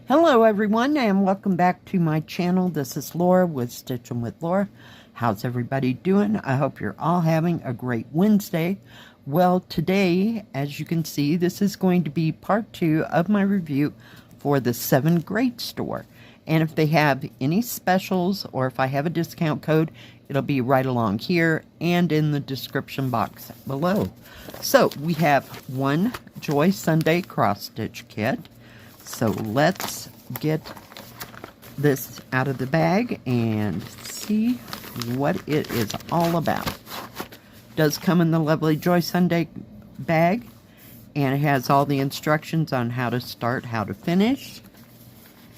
Hello everyone and welcome back to my channel. This is Laura with Stitchin' with Laura. How's everybody doing? I hope you're all having a great Wednesday. Well, today, as you can see, this is going to be part 2 of my review for the 7Great store. And if they have any specials or if I have a discount code, it'll be right along here and in the description box below. So we have one Joy Sunday cross stitch kit. So let's get this out of the bag and see what it is all about. Does come in the lovely Joy Sunday bag, and it has all the instructions on how to start, how to finish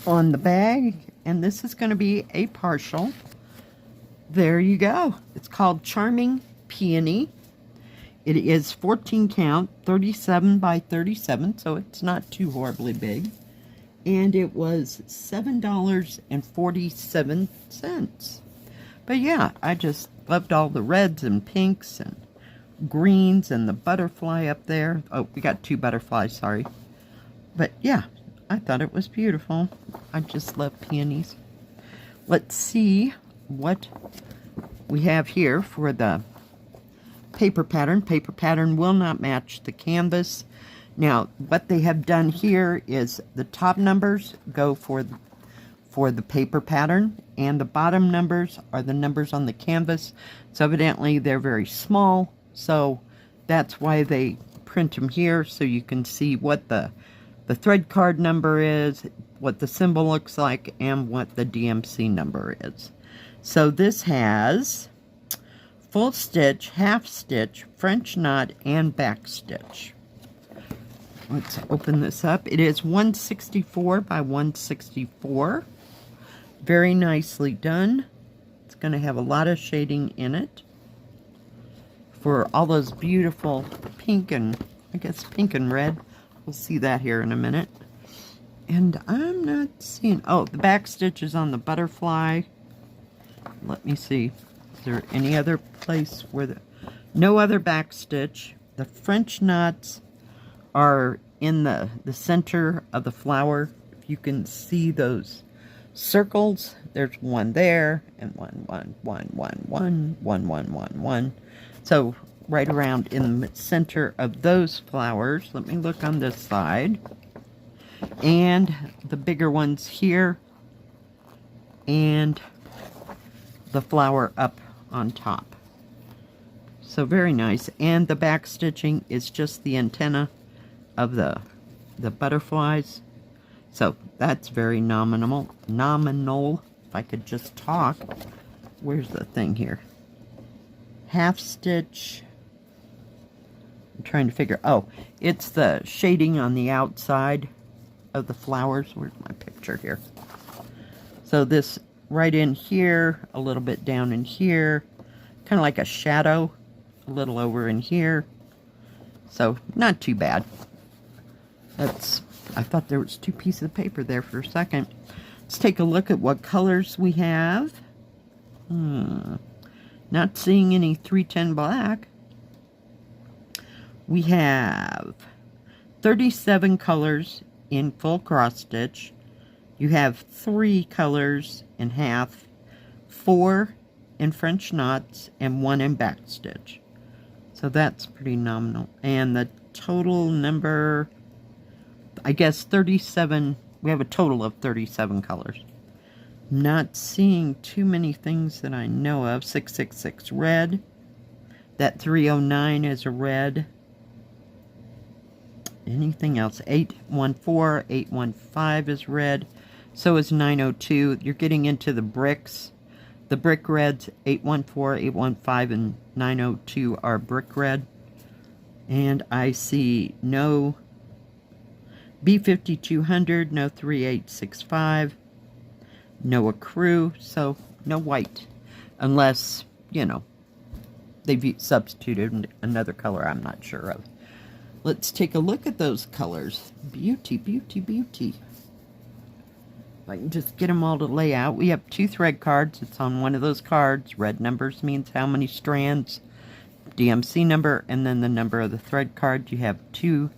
on the bag. And this is going to be a partial. There you go. It's called Charming Peony. It is 14 count, 37 by 37, so it's not too horribly big. And it was $7.47. But yeah, I just loved all the reds and pinks and greens and the butterfly up there. Oh, we got two butterflies, sorry. But yeah, I thought it was beautiful. I just love peonies. Let's see what we have here for the paper pattern. Paper pattern will not match the canvas. Now, what they have done here is the top numbers go for the paper pattern, and the bottom numbers are the numbers on the canvas. So evidently they're very small, so that's why they print them here, so you can see what the thread card number is, what the symbol looks like, and what the DMC number is. So this has full stitch, half stitch, French knot, and back stitch. Let's open this up. It is 164 by 164. Very nicely done. It's going to have a lot of shading in it for all those beautiful pink and, I guess, pink and red. We'll see that here in a minute. And I'm not seeing, oh, the back stitch is on the butterfly. Let me see. Is there any other place where no other back stitch? The French knots are in the center of the flower. If you can see those circles, there's one there, and one. So right around in the center of those flowers. Let me look on this side. And the bigger ones here, and the flower up on top. So very nice. And the back stitching is just the antenna of the butterflies. So that's very nominal, if I could just talk. Where's the thing here? Half stitch. I'm trying to figure, oh, it's the shading on the outside of the flowers. Where's my picture here? So this right in here, a little bit down in here, kind of like a shadow, a little over in here. So not too bad. I thought there was two pieces of paper there for a second. Let's take a look at what colors we have. Not seeing any 310 black. We have 37 colors in full cross stitch. You have 3 colors in half, 4 in French knots, and 1 in back stitch. So that's pretty nominal. And the total number, I guess 37, we have a total of 37 colors. Not seeing too many things that I know of. 666 red. That 309 is a red. Anything else? 814, 815 is red. So is 902. You're getting into the bricks. The brick reds, 814, 815, and 902 are brick red. And I see no B5200, no 3865, no accrue, so no white. Unless, you know, they've substituted another color I'm not sure of. Let's take a look at those colors. Beauty, beauty, beauty. If I can just get them all to lay out. We have 2 thread cards. It's on one of those cards. Red numbers means how many strands. DMC number, and then the number of the thread card. You have 2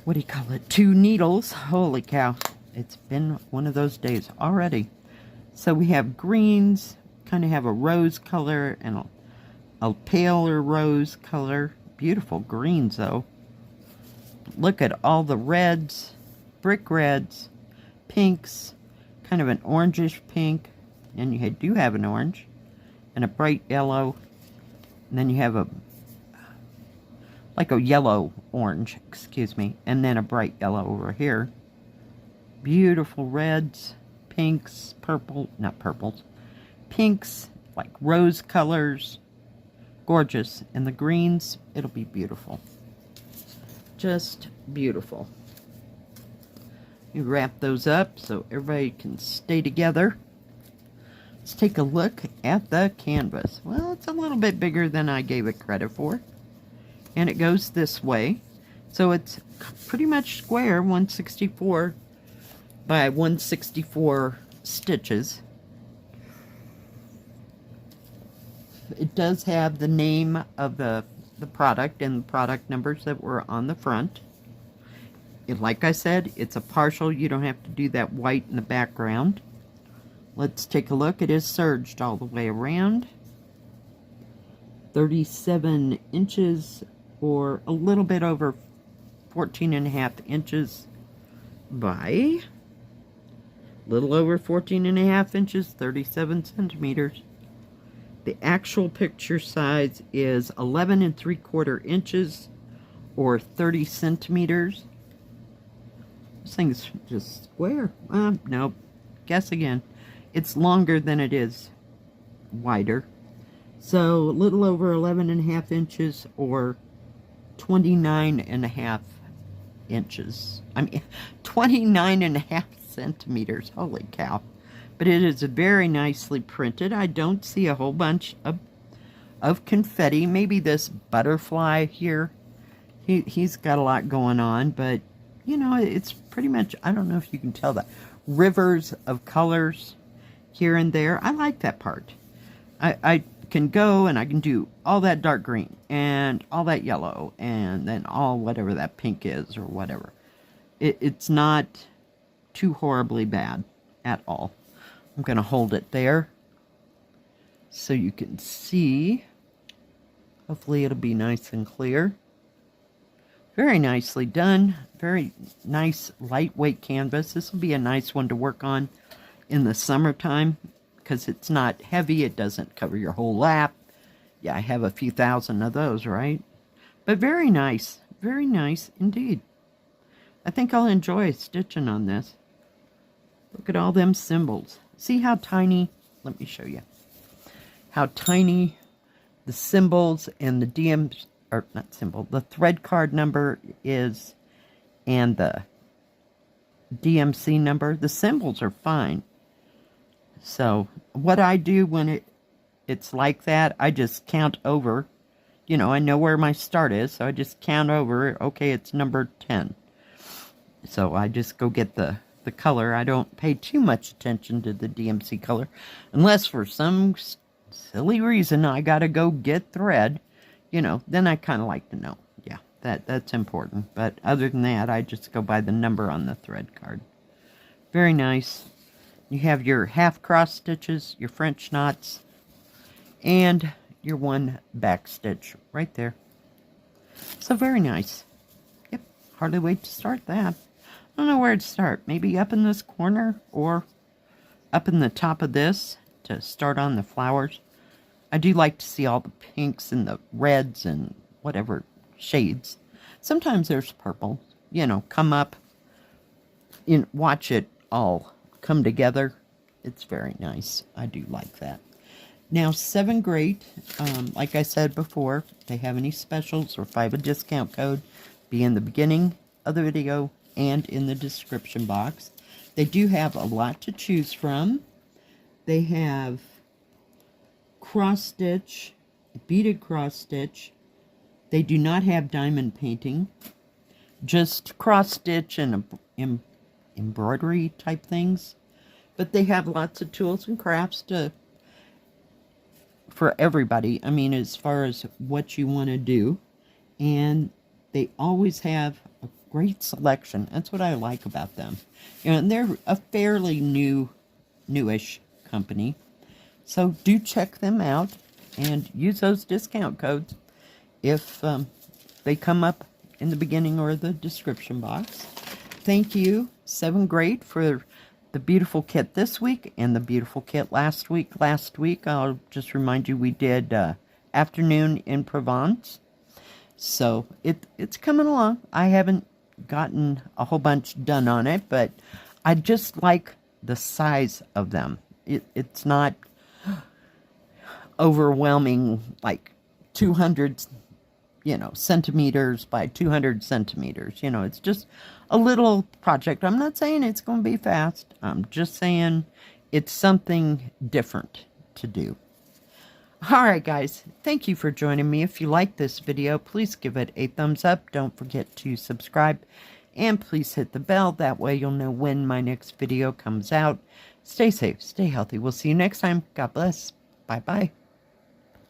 what do you call it, 2 needles. Holy cow, it's been one of those days already. So we have greens, kind of have a rose color and a paler rose color. Beautiful greens though. Look at all the reds, brick reds, pinks, kind of an orangish pink, and you do have an orange, and a bright yellow, and then you have like a yellow orange, excuse me, and then a bright yellow over here. Beautiful reds, pinks, purple, not purples, pinks, like rose colors. Gorgeous. And the greens, it'll be beautiful. Just beautiful. You wrap those up so everybody can stay together. Let's take a look at the canvas. Well, it's a little bit bigger than I gave it credit for. And it goes this way. So it's pretty much square, 164 by 164 stitches. It does have the name of the product and the product numbers that were on the front. Like I said, it's a partial. You don't have to do that white in the background. Let's take a look. It is serged all the way around. 37 inches, or a little bit over 14.5 inches by a little over 14.5 inches, 37 centimeters. The actual picture size is 11 3/4 inches, or 30 centimeters. This thing's just square. Nope. Guess again. It's longer than it is wider. So a little over 11.5 inches, or 29.5 inches. I mean, 29.5 centimeters. Holy cow. But it is very nicely printed. I don't see a whole bunch of confetti. Maybe this butterfly here. He's got a lot going on, but you know, it's pretty much, I don't know if you can tell that. Rivers of colors here and there. I like that part. I can go and I can do all that dark green and all that yellow and then all whatever that pink is or whatever. It's not too horribly bad at all. I'm going to hold it there so you can see. Hopefully it'll be nice and clear. Very nicely done. Very nice lightweight canvas. This will be a nice one to work on in the summertime because it's not heavy. It doesn't cover your whole lap. Yeah, I have a few thousand of those, right? But very nice. Very nice indeed. I think I'll enjoy stitching on this. Look at all them symbols. See how tiny, let me show you, how tiny the symbols and the the thread card number is, and the DMC number. The symbols are fine. So what I do when it's like that, I just count over. You know, I know where my start is, so I just count over. Okay, it's number 10. So I just go get the color. I don't pay too much attention to the DMC color, unless for some silly reason I gotta go get thread, you know, then I kind of like to know. Yeah, that's important. But other than that, I just go by the number on the thread card. Very nice. You have your half cross stitches, your French knots, and your one back stitch right there. So very nice. Yep, hardly wait to start that. I don't know where to start. Maybe up in this corner or up in the top of this to start on the flowers. I do like to see all the pinks and the reds and whatever shades. Sometimes there's purple, you know, come up and watch it all come together. It's very nice. I do like that. Now, 7Great, like I said before, if they have any specials or $5 discount code, be in the beginning of the video and in the description box. They do have a lot to choose from. They have cross stitch, beaded cross stitch. They do not have diamond painting, just cross stitch and embroidery type things. But they have lots of tools and crafts for everybody. I mean, as far as what you want to do. And they always have a great selection. That's what I like about them. And they're a fairly newish company. So do check them out and use those discount codes if they come up in the beginning or the description box. Thank you, 7Great, for the beautiful kit this week and the beautiful kit last week. Last week, I'll just remind you, we did Afternoon in Provence. So it's coming along. I haven't gotten a whole bunch done on it, but I just like the size of them. It's not overwhelming, like 200 centimeters by 200 centimeters. It's just a little project. I'm not saying it's going to be fast. I'm just saying it's something different to do. All right, guys. Thank you for joining me. If you like this video, please give it a thumbs up. Don't forget to subscribe. And please hit the bell. That way you'll know when my next video comes out. Stay safe. Stay healthy. We'll see you next time. God bless. Bye-bye.